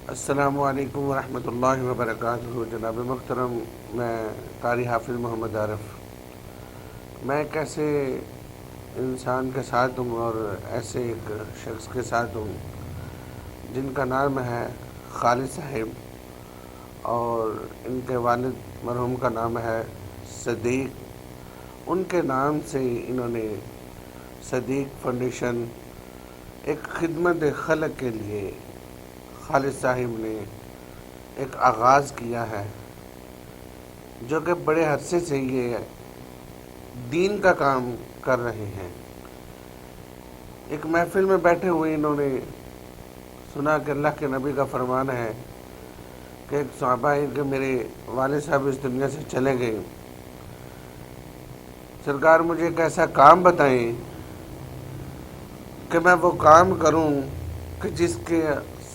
السلام علیکم ورحمۃ اللہ وبرکاتہ۔ جناب محترم، میں قاری حافظ محمد عارف، میں ایک ایسے انسان کے ساتھ ہوں اور ایسے ایک شخص کے ساتھ ہوں جن کا نام ہے خالد صاحب، اور ان کے والد مرحوم کا نام ہے صدیق۔ ان کے نام سے انہوں نے صدیق فاؤنڈیشن ایک خدمت خلق کے لیے خالد صاحب نے ایک آغاز کیا ہے، جو کہ بڑے عرصے سے یہ دین کا کام کر رہے ہیں۔ ایک محفل میں بیٹھے ہوئے انہوں نے سنا کہ اللہ کے نبی کا فرمان ہے کہ ایک صحابہ ہے کہ میرے والد صاحب اس دنیا سے چلے گئے، سرکار مجھے ایک ایسا کام بتائیں کہ میں وہ کام کروں کہ جس کے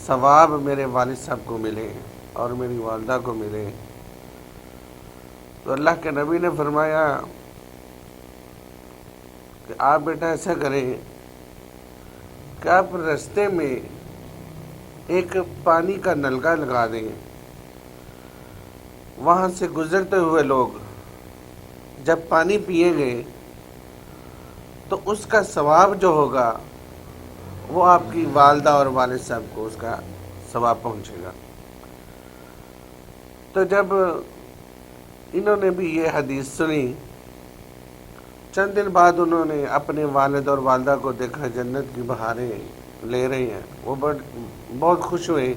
ثواب میرے والد صاحب کو ملے اور میری والدہ کو ملے۔ تو اللہ کے نبی نے فرمایا کہ آپ بیٹا ایسا کریں کہ آپ رستے میں ایک پانی کا نلکا لگا دیں، وہاں سے گزرتے ہوئے لوگ جب پانی پیئیں گے تو اس کا ثواب جو ہوگا وہ آپ کی والدہ اور والد صاحب کو اس کا ثواب پہنچے گا۔ تو جب انہوں نے بھی یہ حدیث سنی، چند دن بعد انہوں نے اپنے والد اور والدہ کو دیکھا جنت کی بہاریں لے رہی ہیں، وہ بہت خوش ہوئے،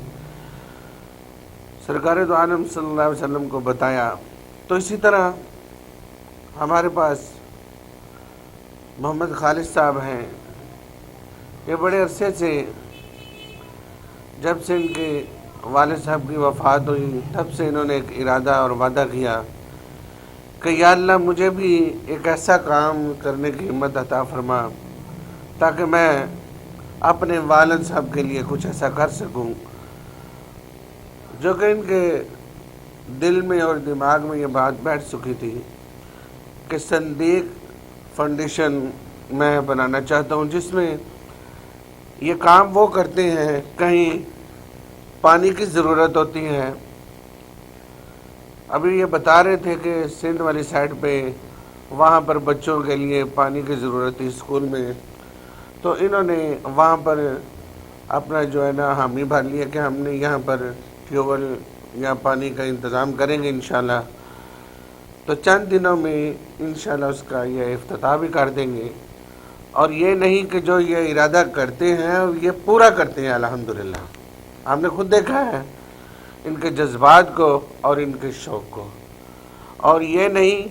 سرکار دو عالم صلی اللہ علیہ وسلم کو بتایا۔ تو اسی طرح ہمارے پاس محمد خالد صاحب ہیں، یہ بڑے عرصے سے جب سے ان کے والد صاحب کی وفات ہوئی تب سے انہوں نے ایک ارادہ اور وعدہ کیا کہ یا اللہ مجھے بھی ایک ایسا کام کرنے کی ہمت عطا فرما تاکہ میں اپنے والد صاحب کے لیے کچھ ایسا کر سکوں، جو کہ ان کے دل میں اور دماغ میں یہ بات بیٹھ چکی تھی کہ صدیق فاؤنڈیشن میں بنانا چاہتا ہوں، جس میں یہ کام وہ کرتے ہیں کہیں پانی کی ضرورت ہوتی ہے۔ ابھی یہ بتا رہے تھے کہ سندھ والی سائڈ پہ وہاں پر بچوں کے لیے پانی کی ضرورت تھی اسکول میں، تو انہوں نے وہاں پر اپنا جو ہے نا حامی بھر لیا کہ ہم نے یہاں پر ٹیوب ویل یا پانی کا انتظام کریں گے انشاءاللہ۔ تو چند دنوں میں انشاءاللہ اس کا یہ افتتاح بھی کر دیں گے، اور یہ نہیں کہ جو یہ ارادہ کرتے ہیں یہ پورا کرتے ہیں الحمدللہ۔ ہم نے خود دیکھا ہے ان کے جذبات کو اور ان کے شوق کو، اور یہ نہیں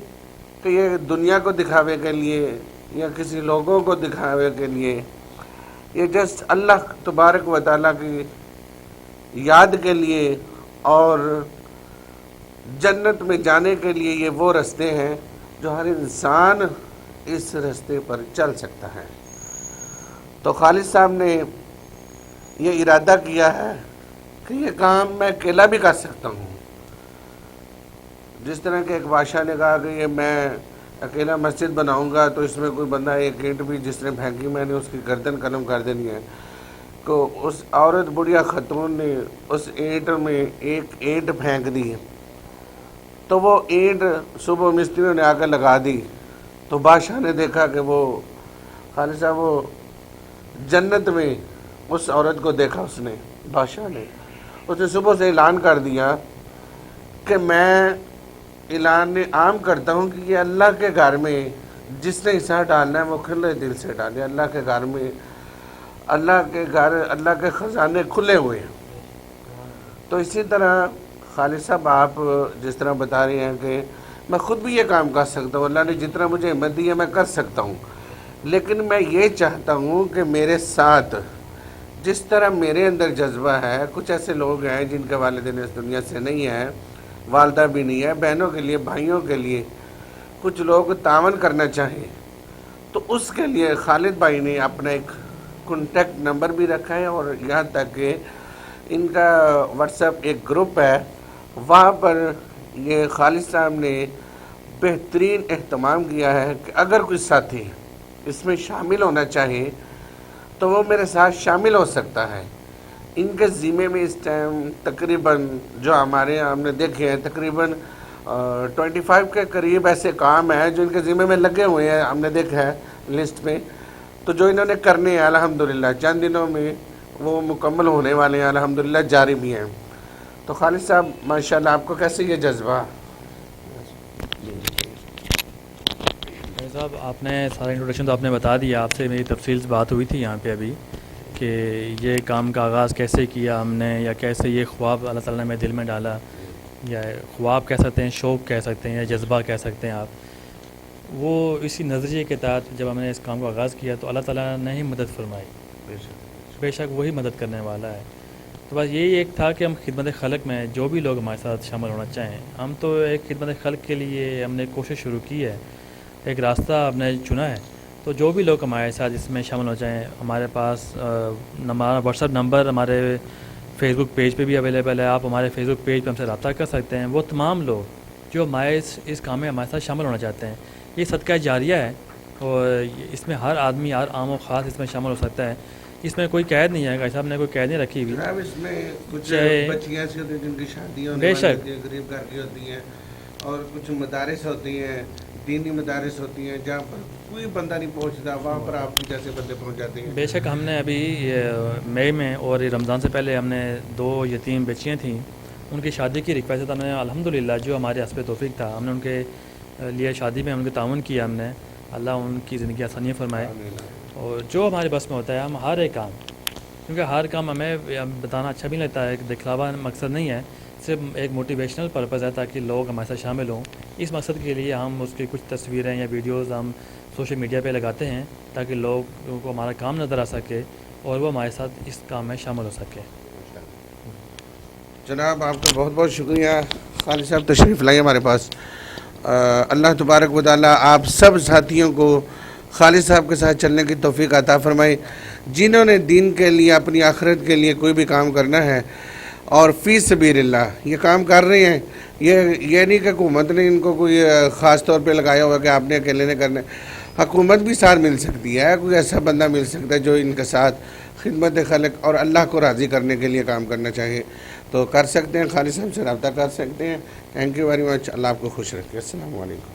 کہ یہ دنیا کو دکھاوے کے لیے یا کسی لوگوں کو دکھاوے کے لیے، یہ جسٹ اللہ تبارک و تعالیٰ کی یاد کے لیے اور جنت میں جانے کے لیے یہ وہ رستے ہیں جو ہر انسان اس رستے پر چل سکتا ہے۔ تو خالد صاحب نے یہ ارادہ کیا ہے کہ یہ کام میں اکیلا بھی کر سکتا ہوں، جس طرح کہ ایک بادشاہ نے کہا کہ یہ میں اکیلا مسجد بناؤں گا تو اس میں کوئی بندہ ایک اینٹ بھی جس نے پھینکی میں نے اس کی گردن قلم کر دینی ہے، تو اس عورت بڑھیا خاتون نے اس اینٹ میں ایک اینٹ پھینک دی، تو وہ اینٹ صبح مستریوں نے آ کر لگا دی، تو بادشاہ نے دیکھا کہ وہ خالد صاحب وہ جنت میں اس عورت کو دیکھا، بادشاہ نے اس نے صبح سے اعلان کر دیا کہ میں اعلان عام کرتا ہوں کہ یہ اللہ کے گھر میں جس نے حصہ ڈالنا ہے وہ کھلے دل سے ڈالے، اللہ کے گھر میں اللہ کے خزانے کھلے ہوئے ہیں۔ تو اسی طرح خالد صاحب آپ جس طرح بتا رہے ہیں کہ میں خود بھی یہ کام کر سکتا ہوں، اللہ نے جتنا مجھے ہمت دی ہے میں کر سکتا ہوں، لیکن میں یہ چاہتا ہوں کہ میرے ساتھ جس طرح میرے اندر جذبہ ہے، کچھ ایسے لوگ ہیں جن کے والدین اس دنیا سے نہیں ہیں، والدہ بھی نہیں ہے، بہنوں کے لیے بھائیوں کے لیے کچھ لوگ تعاون کرنا چاہیں، تو اس کے لیے خالد بھائی نے اپنا ایک کنٹیکٹ نمبر بھی رکھا ہے، اور یہاں تک کہ ان کا واٹس ایپ ایک گروپ ہے، وہاں پر یہ خالد صاحب نے بہترین اہتمام کیا ہے کہ اگر کوئی ساتھی اس میں شامل ہونا چاہے تو وہ میرے ساتھ شامل ہو سکتا ہے۔ ان کے ذمے میں اس ٹائم تقریباً جو ہمارے یہاں ہم نے دیکھے ہیں تقریباً 25 کے قریب ایسے کام ہیں جو ان کے ذمے میں لگے ہوئے ہیں، ہم نے دیکھا ہے لسٹ میں، تو جو انہوں نے کرنے ہیں الحمدللہ چند دنوں میں وہ مکمل ہونے والے ہیں، الحمدللہ جاری بھی ہیں۔ تو خالد صاحب ماشاءاللہ آپ کو کیسے یہ جذبہ؟ صاحب آپ نے سارا انٹروڈکشن تو آپ نے بتا دیا، آپ سے میری تفصیل سے بات ہوئی تھی یہاں پہ ابھی کہ یہ کام کا آغاز کیسے کیا ہم نے، یا کیسے یہ خواب اللہ تعالیٰ نے میرے دل میں ڈالا، یا خواب کہہ سکتے ہیں، شوق کہہ سکتے ہیں، یا جذبہ کہہ سکتے ہیں آپ۔ وہ اسی نظریے کے تحت جب ہم نے اس کام کو آغاز کیا تو اللہ تعالیٰ نے ہی مدد فرمائی، بے شک وہی مدد کرنے والا ہے۔ تو بس یہی ایک تھا کہ ہم خدمت خلق میں جو بھی لوگ ہمارے ساتھ شامل ہونا چاہیں، ہم تو ایک خدمت خلق کے لیے ہم نے کوشش شروع کی ہے، ایک راستہ ہم نے چنا ہے۔ تو جو بھی لوگ ہمارے ساتھ اس میں شامل ہو جائیں، ہمارے پاس ہمارا واٹس ایپ نمبر ہمارے فیس بک پیج پہ بھی اویلیبل ہے، آپ ہمارے فیس بک پیج پہ ہم سے رابطہ کر سکتے ہیں۔ وہ تمام لوگ جو ہمارے اس کام میں ہمارے ساتھ شامل ہونا چاہتے ہیں، یہ صدقہ جاریہ ہے اور اس میں ہر آدمی، ہر عام و خاص اس میں شامل ہو سکتا ہے۔ اس میں کوئی قید نہیں ہے، بھائی صاحب نے کوئی قید نہیں رکھی ہوئی۔ جناب اس میں کچھ بچیاں ایسی ہوتی ہیں جن کی شادیاں ہونے والی ہوتی ہیں، غریب گھر کی ہوتی ہیں، اور کچھ مدارس ہوتی ہیں، دینی مدارس ہوتی ہیں جہاں پر کوئی بندہ نہیں پہنچتا، وہاں پر آپ کی جیسے بندے پہنچ جاتے ہیں۔ بے شک ہم نے ابھی مئی میں اور رمضان سے پہلے ہم نے 2 یتیم بچیاں تھیں، ان کی شادی کی ریکویسٹ ہم نے الحمدللہ جو ہمارے حسب توفیق تھا ہم نے ان کے لیے شادی میں ان کے تعاون کیا ہم نے، اللہ ان کی زندگی آسانیاں فرمائے۔ اور جو ہمارے بس میں ہوتا ہے ہم ہر ایک کام، کیونکہ ہر کام ہمیں بتانا اچھا بھی لگتا ہے، دکھلاوا مقصد نہیں ہے، صرف ایک موٹیویشنل پرپز ہے تاکہ لوگ ہمارے ساتھ شامل ہوں۔ اس مقصد کے لیے ہم اس کی کچھ تصویریں یا ویڈیوز ہم سوشل میڈیا پہ لگاتے ہیں تاکہ لوگوں کو ہمارا کام نظر آ سکے اور وہ ہمارے ساتھ اس کام میں شامل ہو سکے۔ جناب آپ کا بہت بہت شکریہ خالد صاحب، تشریف لائے ہمارے پاس۔ اللہ تبارک و تعالیٰ آپ سب ساتھیوں کو خالد صاحب کے ساتھ چلنے کی توفیق عطا فرمائے، جنہوں نے دین کے لیے، اپنی آخرت کے لیے کوئی بھی کام کرنا ہے اور فی سبیل اللہ یہ کام کر رہے ہیں۔ یہ نہیں کہ حکومت نے ان کو کوئی خاص طور پہ لگایا ہوا کہ آپ نے اکیلے نے کرنا ہے، حکومت بھی ساتھ مل سکتی ہے، کوئی ایسا بندہ مل سکتا ہے جو ان کے ساتھ خدمت خلق اور اللہ کو راضی کرنے کے لیے کام کرنا چاہیے تو کر سکتے ہیں، خالد صاحب سے رابطہ کر سکتے ہیں۔ تھینک یو ویری مچ، اللہ آپ کو خوش رکھے، السلام علیکم۔